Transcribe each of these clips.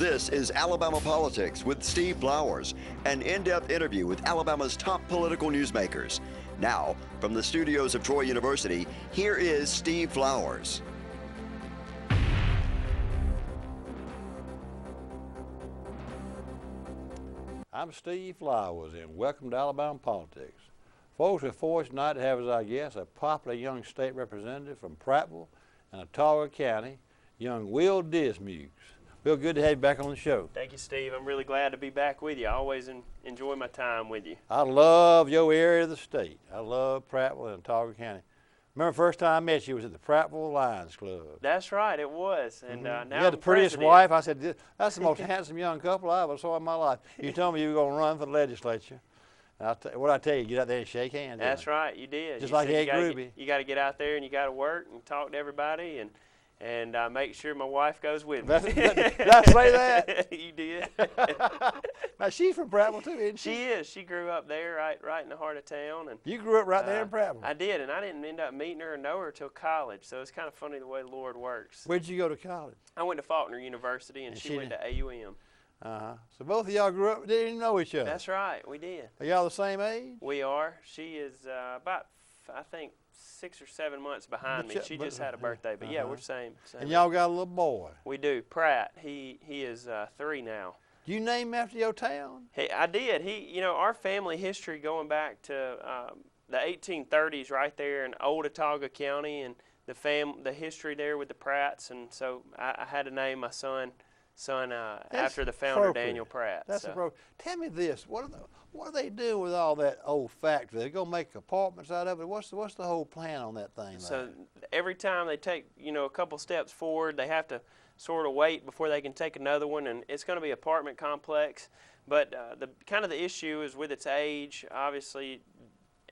This is Alabama Politics with Steve Flowers, an in-depth interview with Alabama's top political newsmakers. Now, from the studios of Troy University, here is Steve Flowers. I'm Steve Flowers, and welcome to Alabama Politics. Folks, we're fortunate tonight to have as our guest a popular young state representative from Prattville and Autauga County, young Will Dismukes. Will, good to have you back on the show. Thank you, Steve. I'm really glad to be back with you. I always enjoy my time with you. I love your area of the state. I love Prattville and Autauga County. Remember the first time I met you was at the Prattville Lions Club. That's right, it was. And now you had the prettiest wife. I said, that's the most handsome young couple I ever saw in my life. You told me you were going to run for the legislature. What I tell you, get out there and shake hands. That's right, you did. Just like Ed Gruby. You got to get out there and you got to work and talk to everybody and make sure my wife goes with me. Did I say that? You did. Now, she's from Prattville, too, isn't she? She is. She grew up there right in the heart of town. And you grew up right there in Prattville? I did, and I didn't end up meeting her or know her until college, so it's kind of funny the way the Lord works. Where'd you go to college? I went to Faulkner University, and she went to AUM. So both of y'all grew up, didn't even know each other? That's right, we did. Are y'all the same age? We are. She is about, I think, 6 or 7 months behind me. She just had a birthday, but yeah, we're the same. And y'all got a little boy? We do. Pratt. He is 3 now. Do you name him after your town? I did. Our family history going back to the 1830s, right there in old Autauga County, and the history there with the Pratts, and so I had to name my son after the founder, Daniel Pratt. That's appropriate. Tell me this: what are they doing with all that old factory? They're gonna make apartments out of it. What's the whole plan on that thing? So every time they take a couple steps forward, they have to sort of wait before they can take another one, and it's going to be an apartment complex. But the issue is with its age. Obviously,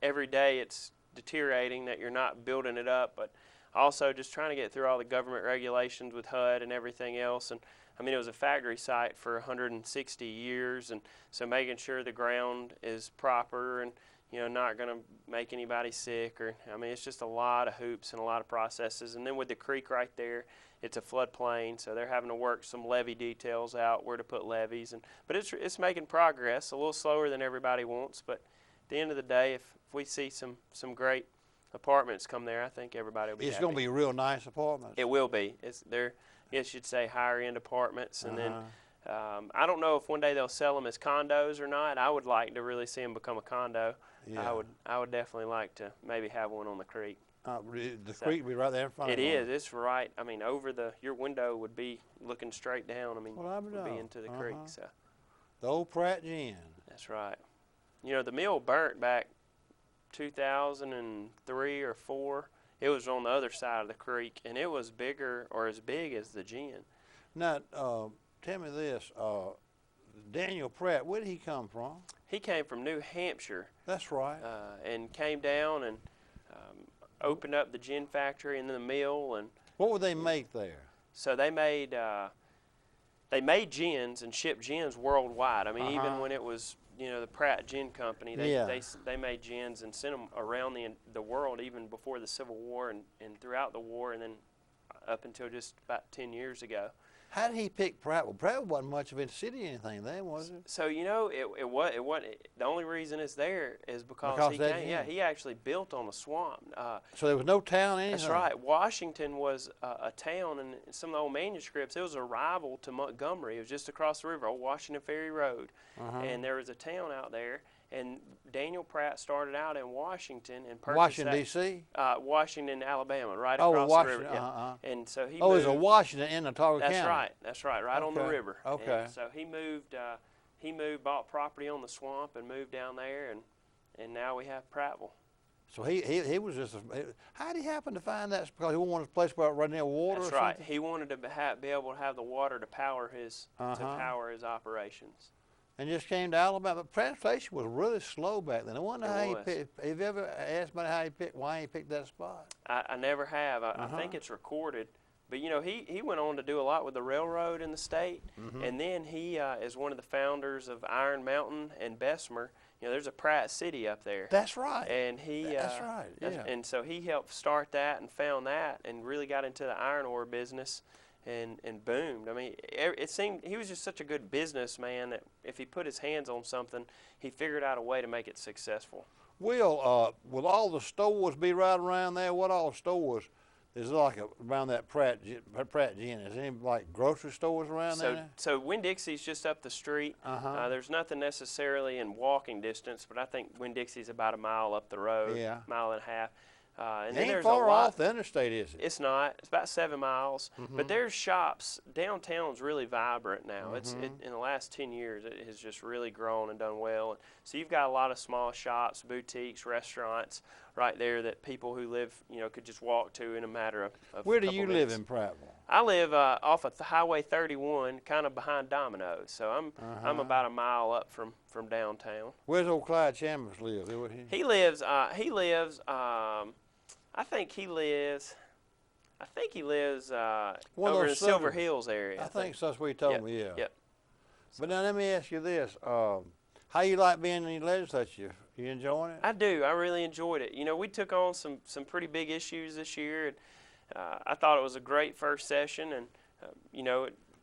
every day it's deteriorating. That you're not building it up, but also just trying to get through all the government regulations with HUD and everything else. And I mean, it was a factory site for 160 years, and so making sure the ground is proper and not going to make anybody sick, it's just a lot of hoops and a lot of processes. And then with the creek right there, it's a floodplain, so they're having to work some levee details out, where to put levees, but it's making progress, a little slower than everybody wants. But at the end of the day, if we see some great apartments come there, I think everybody will be happy. It's going to be real nice apartments. It will be. They're, I guess you'd say, higher end apartments, and then I don't know if one day they'll sell them as condos or not. I would like to really see them become a condo. Yeah. I would definitely like to maybe have one on the creek. The creek would be right there in front of it. It is. It's right. I mean, your window would be looking straight down. I mean, would be into the creek. So the old Pratt gin. That's right. The mill burnt back 2003 or 4. It was on the other side of the creek, and it was bigger or as big as the gin. Now, tell me this, Daniel Pratt, where did he come from? He came from New Hampshire. That's right. And came down and opened up the gin factory and then the mill. And what would they make there? So they made gins and shipped gins worldwide. I mean, even when it was the Pratt Gin Company, they made gins and sent them around the world, even before the Civil War and throughout the war, and then up until just about 10 years ago. How did he pick Prattville? Prattville wasn't much of a city or anything then, was it? So it was. The only reason it's there is because he came. Yeah, he actually built on a swamp. So there was no town anything? That's right. Washington was a town, and in some of the old manuscripts, it was a rival to Montgomery. It was just across the river, old Washington Ferry Road, and there was a town out there. And Daniel Pratt started out in Washington and purchased Washington, D.C.? Washington, Alabama, right across the river. Yeah. And so he moved. There's a Washington in Autauga County. That's right, on the river. Okay. And so he moved, bought property on the swamp and moved down there, and now we have Prattville. So he was just, how did he happen to find that? Because he wanted a place where it run near water. That's right. He wanted to be able to have the water to power his operations. And just came to Alabama. But transportation was really slow back then. I wonder how he picked. Have you ever asked about why he picked that spot? I never have. I think it's recorded. But he went on to do a lot with the railroad in the state, and then he is one of the founders of Iron Mountain and Bessemer. There's a Pratt City up there. That's right. And that's right. Yeah. And so he helped start that and found that, and really got into the iron ore business. and boomed. I mean, it seemed he was just such a good businessman that if he put his hands on something, he figured out a way to make it successful. Will all the stores be right around there? What all stores is like around that Pratt Gin? Is there any like grocery stores around there? So Winn-Dixie's just up the street. There's nothing necessarily in walking distance, but I think Winn-Dixie's about a mile up the road, mile and a half. And then ain't there's far off the interstate, is it? It's not. It's about 7 miles. But there's shops. Downtown's really vibrant now. In the last 10 years, it has just really grown and done well. So you've got a lot of small shops, boutiques, restaurants right there that people who live, could just walk to in a matter of Where do you live in Prattville? I live off of Highway 31, kind of behind Domino's. So I'm about a mile up from downtown. Where's old Clyde Chambers live? He lives. I think he lives over in Silver Hills area. I think so. That's what he told me. Yeah. Yep. But now let me ask you this: how you like being in the legislature? You enjoying it? I do. I really enjoyed it. We took on some pretty big issues this year, and I thought it was a great first session. And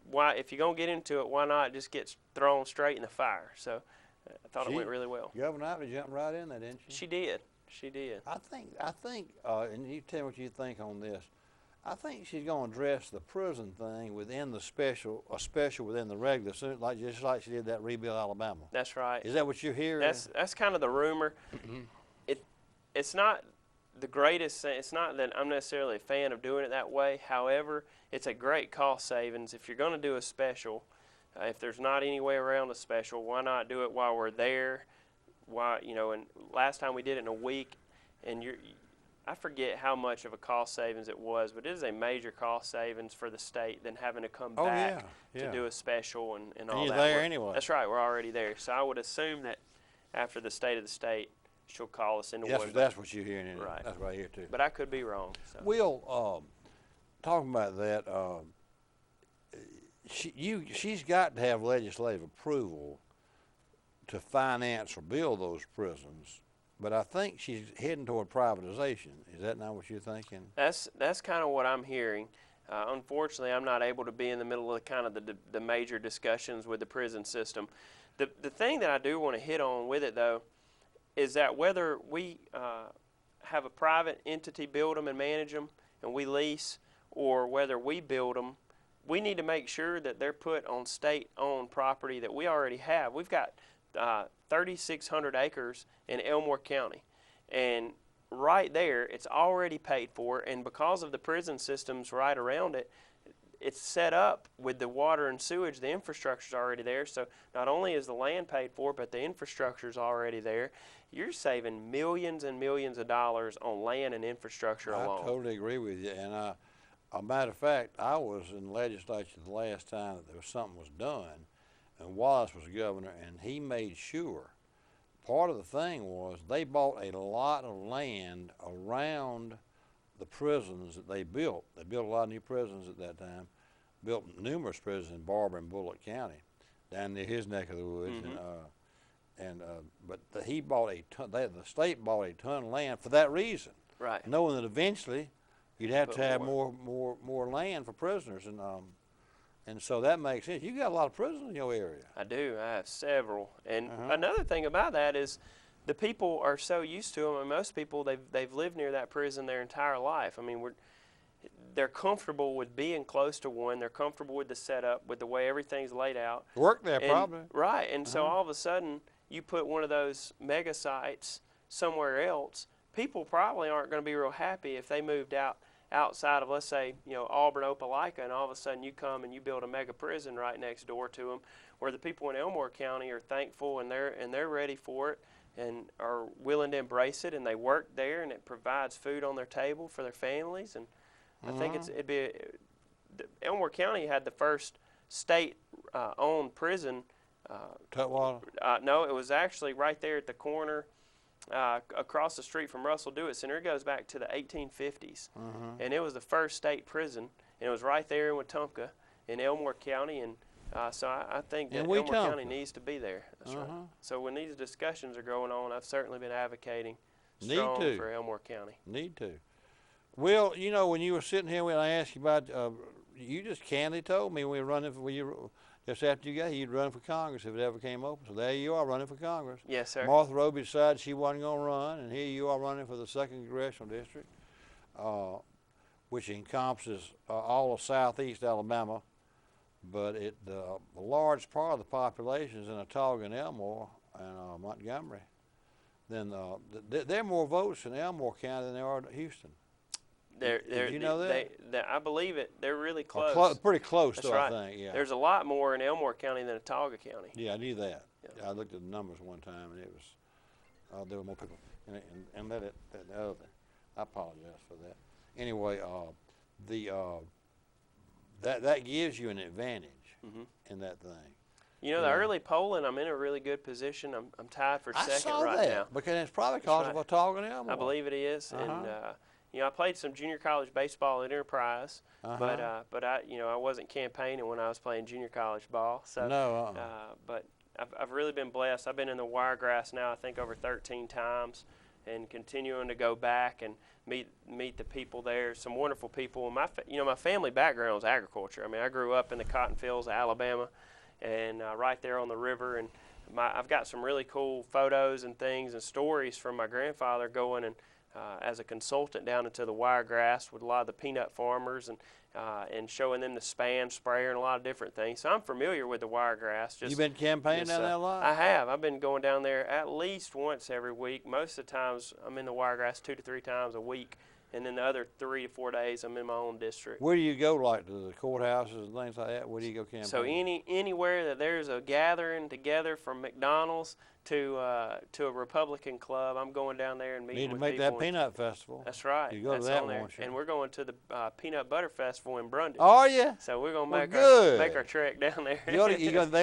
why, if you're gonna get into it, why not just get thrown straight in the fire? So I thought it went really well. Governor Ivy jumped right in there, didn't she? She did. She did. I think, and you tell me what you think on this. I think she's going to address the prison thing within the special within the regular, just like she did that Rebuild Alabama. That's right. Is that what you're hearing? That's kind of the rumor. It's not the greatest. It's not that I'm necessarily a fan of doing it that way. However, it's a great cost savings if you're going to do a special. If there's not any way around a special, why not do it while we're there? Why, and last time we did it in a week, and I forget how much of a cost savings it was, but it is a major cost savings for the state than having to come back to do a special and all that. And you're there anyway. That's right, we're already there. So I would assume that after the state of the state, she'll call us into one. That's what you're hearing. Anyway. Right. That's what I hear too. But I could be wrong. So. Will, talking about that, she's got to have legislative approval to finance or build those prisons, but I think she's heading toward privatization. Is that not what you're thinking? That's kind of what I'm hearing. Unfortunately, I'm not able to be in the middle of kind of the major discussions with the prison system. The thing that I do want to hit on with it, though, is that whether we have a private entity build them and manage them and we lease, or whether we build them, we need to make sure that they're put on state-owned property that we already have. We've got 3,600 acres in Elmore County, and right there it's already paid for, and because of the prison systems right around it, it's set up with the water and sewage. The infrastructure's already there, so not only is the land paid for, but the infrastructure's already there. You're saving millions and millions of dollars on land and infrastructure alone. I totally agree with you, and a matter of fact, I was in the legislature the last time that something was done, and Wallace was governor, and he made sure. Part of the thing was they bought a lot of land around the prisons that they built. They built a lot of new prisons at that time, built numerous prisons in Barber and Bullock County, down near his neck of the woods. But he bought a ton. The state bought a ton of land for that reason, right? Knowing that eventually you'd have to have more land for prisoners, and so that makes sense. You got a lot of prisons in your area. I do. I have several. And another thing about that is the people are so used to them. And most people, they've lived near that prison their entire life. I mean, they're comfortable with being close to one. They're comfortable with the setup, with the way everything's laid out. Work there, probably. Right. And so all of a sudden, you put one of those mega sites somewhere else, people probably aren't going to be real happy if they moved outside of, let's say, Auburn, Opelika, and all of a sudden you come and you build a mega prison right next door to them, where the people in Elmore County are thankful and they're ready for it and are willing to embrace it, and they work there, and it provides food on their table for their families. And I think Elmore County had the first state-owned prison. Tutwiler? No, it was actually right there at the corner. Across the street from Russell Dewitt Center. It goes back to the 1850s, and it was the first state prison, and it was right there in Wetumpka in Elmore County, and so I think that Elmore County needs to be there. That's right. So when these discussions are going on, I've certainly been advocating strong for Elmore County. Need to. Well, when you were sitting here when I asked you about you just candidly told me when we were running for just after you got here, you'd run for Congress if it ever came open. So there you are running for Congress. Yes, sir. Martha Roby decided she wasn't going to run, and here you are running for the 2nd Congressional District, which encompasses all of southeast Alabama. But the large part of the population is in Autauga and Elmore and Montgomery. Then there are more votes in Elmore County than there are in Houston. Did you know that? I believe it. They're really close. Pretty close, That's though, right. I think. Yeah. There's a lot more in Elmore County than Autauga County. Yeah, I knew that. Yeah. I looked at the numbers one time, and it was there were more people. And that other thing. I apologize for that. Anyway, that gives you an advantage in that thing. You know, the early polling, I'm in a really good position. I'm tied for second I saw right that, now. because it's probably because of Autauga and Elmore. I believe it is, and you know, I played some junior college baseball at Enterprise, but I wasn't campaigning when I was playing junior college ball. So no. But I've really been blessed. I've been in the Wiregrass now, I think, over 13 times, and continuing to go back and meet the people there. Some wonderful people. My family background is agriculture. I mean, I grew up in the cotton fields of Alabama, and right there on the river. And I've got some really cool photos and things and stories from my grandfather going and as a consultant down into the Wiregrass with a lot of the peanut farmers and showing them the span sprayer and a lot of different things. So I'm familiar with the Wiregrass. You been campaigning down there a lot? I have. I've been going down there at least once every week. Most of the times I'm in the Wiregrass 2 to 3 times a week. And then the other 3 to 4 days, I'm in my own district. Where do you go, like to the courthouses and things like that? Where do you go campaign? So anywhere that there's a gathering together, from McDonald's to a Republican club, I'm going down there and meeting with people. Need to make that peanut festival. That's right. You go to that one, and we're going to the peanut butter festival in Brundage. Are you? So we're gonna make our trek down there. They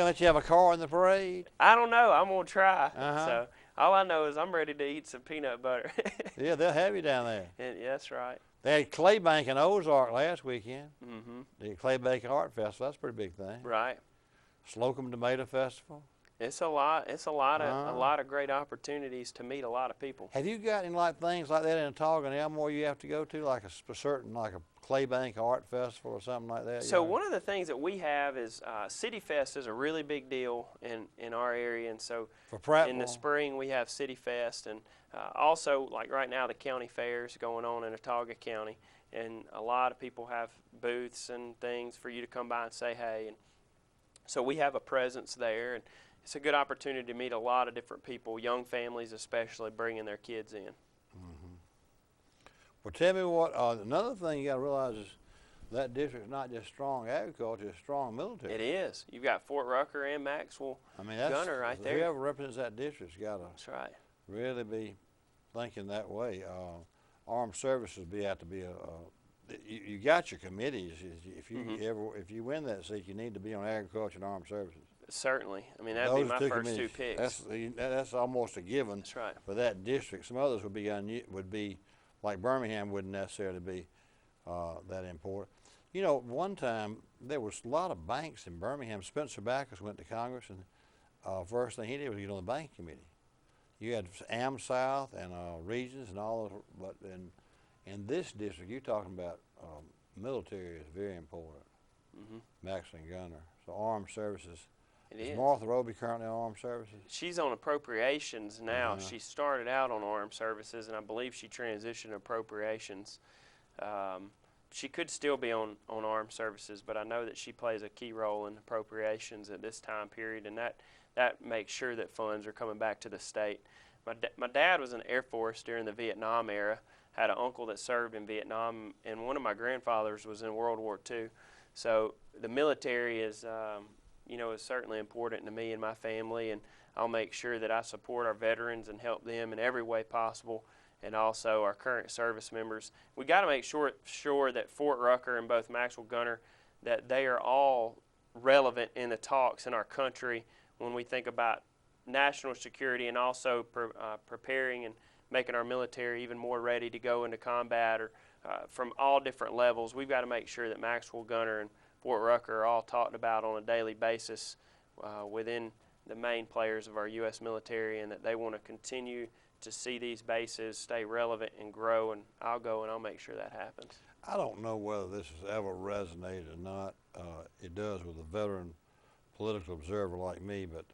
let you have a car in the parade? I don't know. I'm gonna try. So. All I know is I'm ready to eat some peanut butter. Yeah, they'll have you down there. Yeah, that's right. They had Clay Bank in Ozark last weekend. The Clay Bank Art Festival, that's a pretty big thing. Right. Slocum Tomato Festival. It's a lot of great opportunities to meet a lot of people. Have you got any things like that in Autauga and Elmore you have to go to, like a certain, like a Clay Bank Art Festival or something like that? So one of the things that we have is City Fest is a really big deal in our area, and so for Prattville, in the spring we have City Fest, and also like right now the county fair is going on in Autauga County, and a lot of people have booths and things for you to come by and say hey, and so we have a presence there, and it's a good opportunity to meet a lot of different people, young families especially, bringing their kids in. Well, tell me what, another thing you got to realize is that district's not just strong agriculture, it's strong military. It is. You've got Fort Rucker and Maxwell Gunner right there. Whoever represents that district's got to That's right. really be thinking that way. Armed services have to be you got your committees. If you win that seat, you need to be on agriculture and armed services. Certainly. I mean, that'd be my first two picks. That's almost a given. That's right. For that district. Some others would be like Birmingham wouldn't necessarily be that important. You know, one time there was a lot of banks in Birmingham. Spencer Backus went to Congress, and first thing he did was get on the bank committee. You had AmSouth and Regions and all those, but in this district, you're talking about military is very important. Maxwell and Gunner. So armed services. Is Martha Roby currently on armed services? She's on appropriations now. She started out on armed services, and I believe she transitioned to appropriations. She could still be on armed services, but I know that she plays a key role in appropriations at this time period, and that makes sure that funds are coming back to the state. My dad was in the Air Force during the Vietnam era, had an uncle that served in Vietnam, and one of my grandfathers was in World War II. So the military is is certainly important to me and my family, and I'll make sure that I support our veterans and help them in every way possible, and also our current service members. We got to make sure that Fort Rucker and both Maxwell Gunner, that they are all relevant in the talks in our country when we think about national security, and also preparing and making our military even more ready to go into combat, or from all different levels. We've got to make sure that Maxwell Gunner and Fort Rucker are all talked about on a daily basis within the main players of our U.S. military, and that they want to continue to see these bases stay relevant and grow, and I'll go and I'll make sure that happens. I don't know whether this has ever resonated or not. It does with a veteran political observer like me, but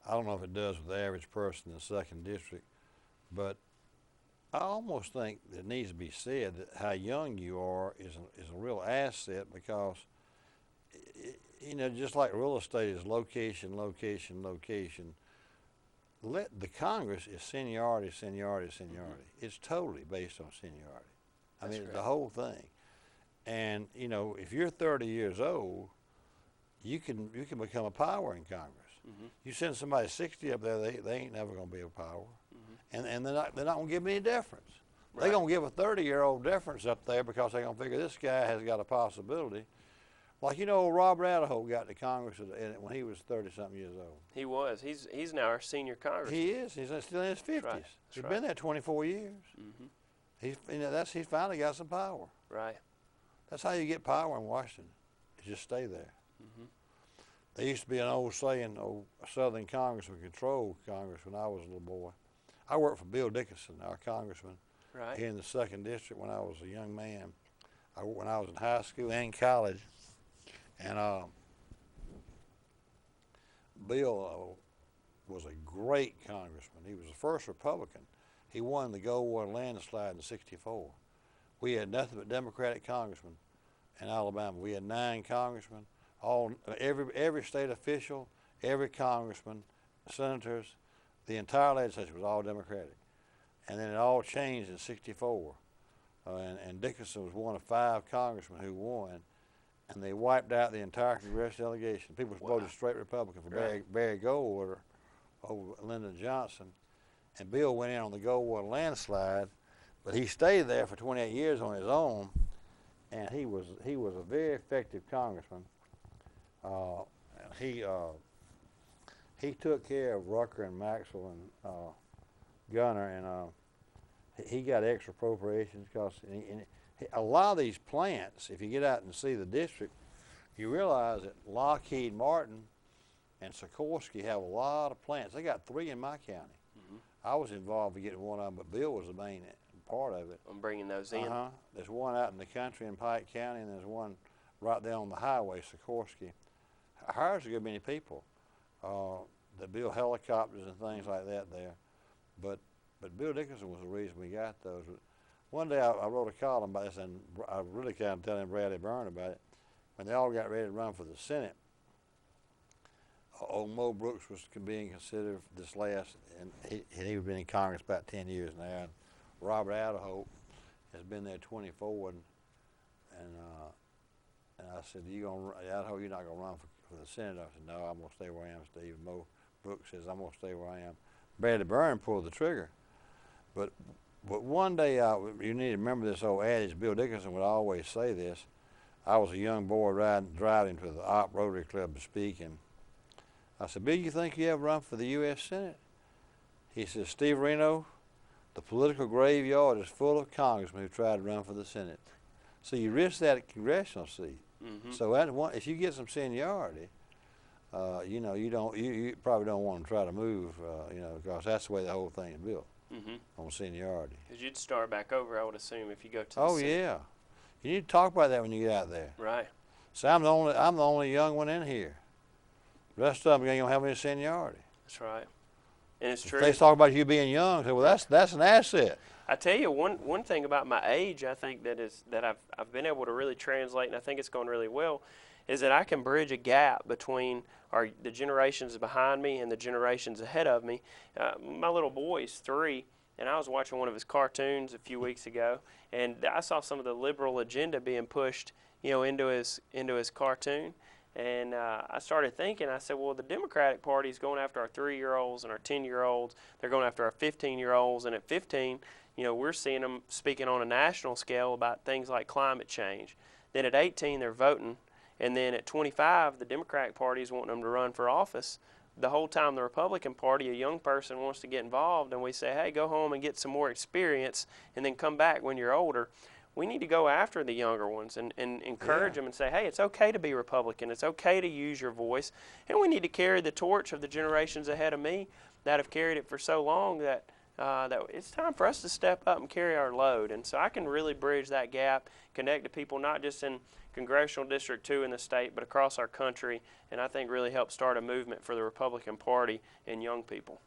I don't know if it does with the average person in the 2nd District. But I almost think it needs to be said that how young you are is a real asset, because, you know, just like real estate is location, location, location, the Congress is seniority, seniority, seniority. It's totally based on seniority. I mean, it's the whole thing. And, you know, if you're 30 years old, you can become a power in Congress. You send somebody 60 up there, they ain't never going to be a power. And they're not going to give me any difference. They're going to give a 30-year-old difference up there because they're going to figure this guy has got a possibility. Like, you know, Robert Idaho got to Congress when he was 30-something years old. He was. He's now our senior congressman. He is. He's still in his 50s. Right. He's been there 24 years. He's finally got some power. Right. That's how you get power in Washington. You just stay there. There used to be an old saying, Southern Congress would control Congress when I was a little boy. I worked for Bill Dickinson, our congressman, here in the 2nd District when I was a young man. When I was in high school and college. And Bill was a great congressman. He was the first Republican. He won the Gold War landslide in '64. We had nothing but Democratic congressmen in Alabama. We had 9 congressmen, every state official, every congressman, senators, the entire legislature was all Democratic. And then it all changed in '64. And Dickinson was one of 5 congressmen who won. And they wiped out the entire Congressional delegation. People voted straight Republican for Barry Goldwater over Lyndon Johnson. And Bill went in on the Goldwater landslide, but he stayed there for 28 years on his own, and he was a very effective congressman. He took care of Rucker and Maxwell and Gunner, and he got extra appropriations because a lot of these plants, if you get out and see the district, you realize that Lockheed Martin and Sikorsky have a lot of plants. They got 3 in my county. I was involved in getting one of them, but Bill was the main part of it. I'm bringing those in. There's one out in the country in Pike County, and there's one right there on the highway, Sikorsky. Hires a good many people. They build helicopters and things like that there. But Bill Dickinson was the reason we got those. One day I wrote a column about this, and I really kind of telling Bradley Byrne about it. When they all got ready to run for the Senate, old Mo Brooks was being considered for this last, and he'd been in Congress about 10 years now. And Robert Idaho has been there 24, and I said, Idaho, you're not going to run for the Senate? I said, no, I'm going to stay where I am, Steve. Mo Brooks says, I'm going to stay where I am. Bradley Byrne pulled the trigger. But one day, you need to remember this old adage. Bill Dickinson would always say this. I was a young boy driving to the Op Rotary Club to speak, and I said, Bill, you think you ever run for the U.S. Senate? He says, Steve Reno, the political graveyard is full of congressmen who tried to run for the Senate. So you risk that congressional seat. So if you get some seniority, you probably don't want to try to move, because that's the way the whole thing is built. On seniority. Because you'd start back over, I would assume, if you go to the Senate. Yeah. You need to talk about that when you get out there. Right. So I'm the only young one in here. The rest of them ain't gonna have any seniority. That's right. And it's true. If they talk about you being young, so, well, that's an asset. I tell you, one thing about my age, I think that I've been able to really translate, and I think it's going really well, is that I can bridge a gap between the generations behind me and the generations ahead of me. My little boy is 3, and I was watching one of his cartoons a few weeks ago, and I saw some of the liberal agenda being pushed, into his cartoon. And I started thinking, I said, well, the Democratic Party is going after our 3-year-olds and our 10-year-olds. They're going after our 15-year-olds, and at 15, we're seeing them speaking on a national scale about things like climate change. Then at 18, they're voting. And then at 25, the Democratic Party is wanting them to run for office. The whole time the Republican Party, a young person wants to get involved, and we say, hey, go home and get some more experience and then come back when you're older. We need to go after the younger ones and encourage them and say, hey, it's okay to be Republican. It's okay to use your voice. And we need to carry the torch of the generations ahead of me that have carried it for so long, that that it's time for us to step up and carry our load. And so I can really bridge that gap, connect to people not just in Congressional District 2 in the state, but across our country, and I think really help start a movement for the Republican Party and young people.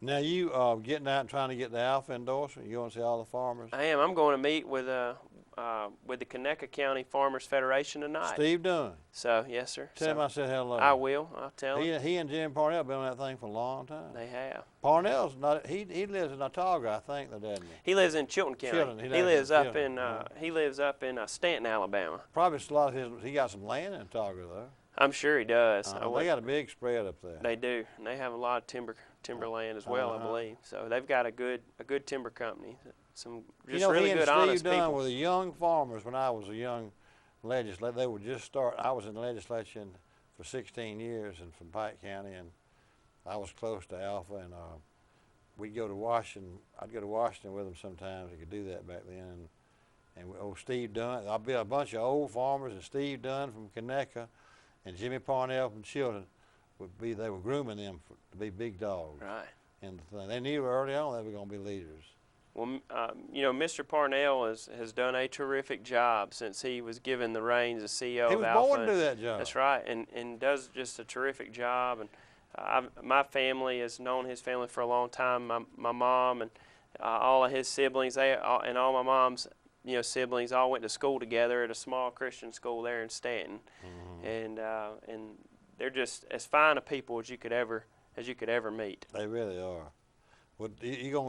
Now you getting out and trying to get the Alpha endorsement? You want to see all the farmers? I am. I'm going to meet with the Conecuh County Farmers Federation tonight. Steve Dunn. So, yes, sir. Tell him I said hello. I will. I'll tell him. He and Jim Parnell have been on that thing for a long time. They have. Parnell's not. He lives in Autauga, I think, doesn't he? He lives in Chilton County. Chilton. He lives up in Stanton, Alabama. Probably a lot of his. He got some land in Autauga though. I'm sure he does. They got a big spread up there. They do, and they have a lot of timberland as well, I believe. So they've got a good timber company. Some just really good, honest people. Steve Dunn were the young farmers when I was a young legislator. They would just start. I was in legislation for 16 years and from Pike County, and I was close to Alpha, and we'd go to Washington. I'd go to Washington with them sometimes. I could do that back then. And old Steve Dunn, I'll be a bunch of old farmers, and Steve Dunn from Conecuh and Jimmy Parnell from Chilton they were grooming them to be big dogs. Right. And they knew early on they were going to be leaders. Well, Mr. Parnell has done a terrific job since he was given the reins as CEO of Alpha. He was born to do that job. That's right, and does just a terrific job. And my family has known his family for a long time. My mom and all of his siblings, and all my mom's siblings all went to school together at a small Christian school there in Stanton, and they're just as fine a people as you could ever meet. They really are. Well,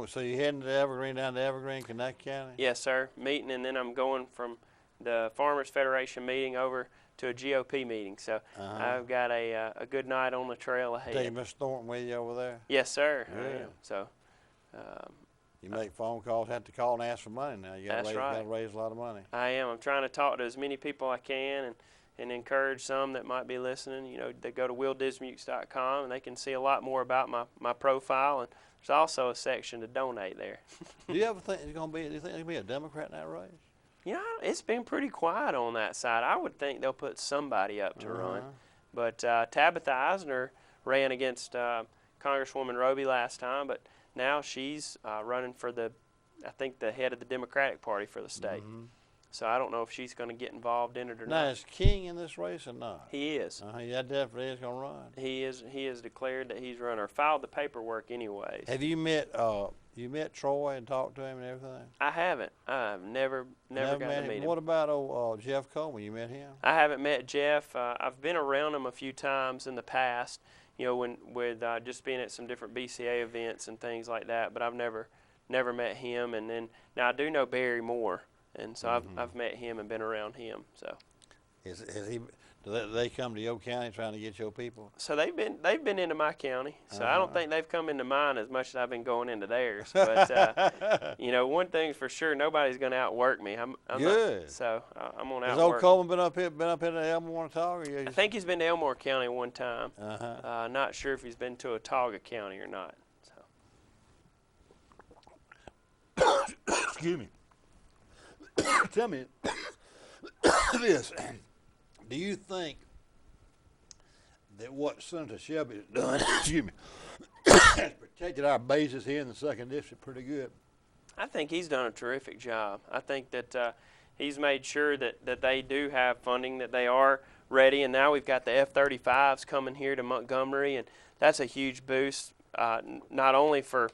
so you heading to Evergreen, down to Evergreen, Conecuh County? Yes, sir. Meeting, and then I'm going from the Farmers Federation meeting over to a GOP meeting. So I've got a good night on the trail ahead. Take Miss Thornton with you over there? Yes, sir. Yeah. I am. So. You make phone calls, have to call and ask for money now. You got to raise a lot of money. I am. I'm trying to talk to as many people I can and encourage some that might be listening. They go to willdismukes.com and they can see a lot more about my profile. And there's also a section to donate there. Do you ever think do you think there's going to be a Democrat in that race? It's been pretty quiet on that side. I would think they'll put somebody up to run. But Tabitha Eisner ran against Congresswoman Roby last time, but now she's running for the head of the Democratic Party for the state. So I don't know if she's going to get involved in it or not. Now, is King in this race or not? He is. That definitely is going to run. He is. He has declared that he's running, or filed the paperwork anyways. Have you met Troy and talked to him and everything? I haven't. I've never got to meet him. What about Jeff Coleman? You met him? I haven't met Jeff. I've been around him a few times in the past. With just being at some different BCA events and things like that, but I've never met him. And then now I do know Barry Moore, and so I've met him and been around him. So, do they come to your county trying to get your people? So they've been into my county. So I don't think they've come into mine as much as I've been going into theirs. But one thing's for sure, nobody's going to outwork me. I'm good. Not, so I'm going to outwork. Has old Coleman been up here to Elmore and Autauga? I think he's been to Elmore County one time. Not sure if he's been to Autauga County or not. So. Excuse me. Tell me this. Do you think that what Senator Shelby has done, excuse me, has protected our bases here in the 2nd District pretty good? I think he's done a terrific job. I think that he's made sure that they do have funding, that they are ready, and now we've got the F-35s coming here to Montgomery, and that's a huge boost, not only for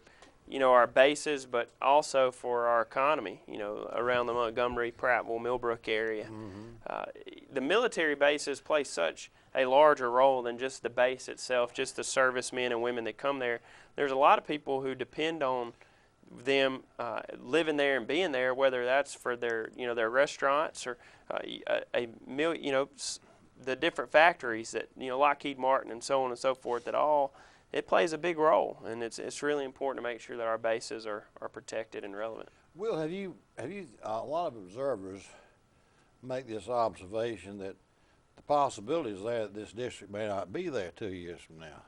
our bases, but also for our economy, around the Montgomery, Prattville, Millbrook area. The military bases play such a larger role than just the base itself, just the servicemen and women that come there. There's a lot of people who depend on them living there and being there, whether that's for their restaurants or the different factories that Lockheed Martin and so on and so forth. It plays a big role, and it's really important to make sure that our bases are protected and relevant. Will, have you a lot of observers make this observation that the possibility is there that this district may not be there 2 years from now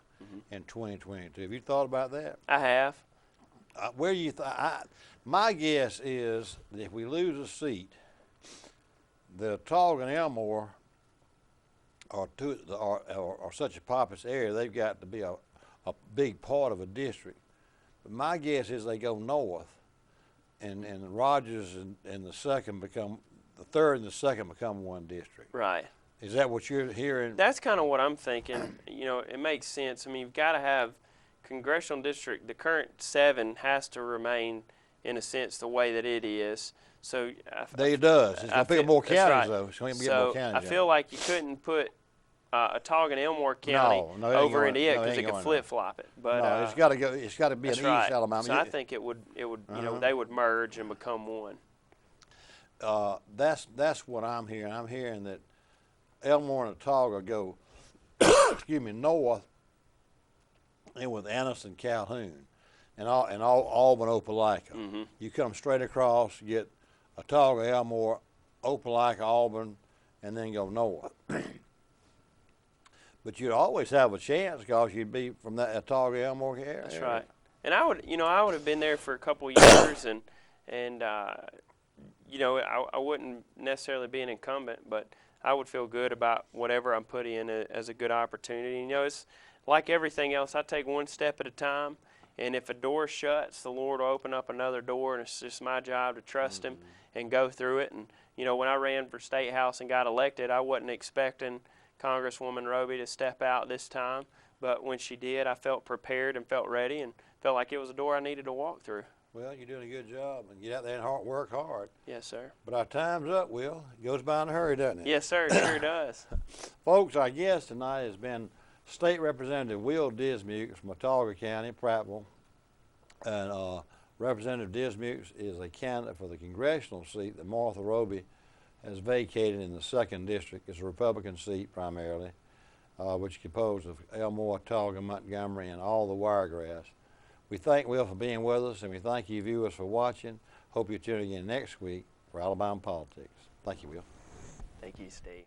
in 2022. Have you thought about that? I have. Where do you my guess is that if we lose a seat, the Autauga and Elmore are such a populous area, they've got to be a big part of a district But my guess is they go north, and Rogers and the third and the second become one district. Right. Is that what you're hearing? That's kind of what I'm thinking. You know, it makes sense. I mean, you've got to have congressional district. The current 7 has to remain, in a sense, the way that it is. So It does. It's going to pick up more counties, right. though. It's going to get so more counties. I feel like you couldn't put Otago and Elmore County over into it because it could flip-flop it. But no, it's got to go. It's got to be an East Alabama. So I think it would. You know, they would merge and become one. That's what I'm hearing. I'm hearing that Elmore and Otago go, excuse me, north, and with Anniston, Calhoun, and Auburn, Opelika. You come straight across, you get Otago, Elmore, Opelika, Auburn, and then go north. But you'd always have a chance because you'd be from that Otago, Elmore area. That's right. And I would have been there for a couple of years, and you know, I wouldn't necessarily be an incumbent, but I would feel good about whatever I'm putting in as a good opportunity. You know, it's like everything else. I take one step at a time, and if a door shuts, the Lord will open up another door, and it's just my job to trust Him and go through it. And you know, when I ran for State House and got elected, I wasn't expecting Congresswoman Roby to step out this time, but when she did, I felt prepared and felt ready and felt like it was a door I needed to walk through. Well, you're doing a good job, and get out there and work hard. Yes, sir. But our time's up, Will. It goes by in a hurry, doesn't it? Yes, sir. It sure does. Folks, our guest tonight has been State Representative Will Dismukes from Otago County, Prattville. And Representative Dismukes is a candidate for the congressional seat that Martha Roby has vacated in the 2nd District. It's a Republican seat primarily, which is composed of Elmore, Otago, Montgomery, and all the Wiregrass. We thank Will for being with us, and we thank you viewers for watching. Hope you tune in next week for Alabama Politics. Thank you, Will. Thank you, Steve.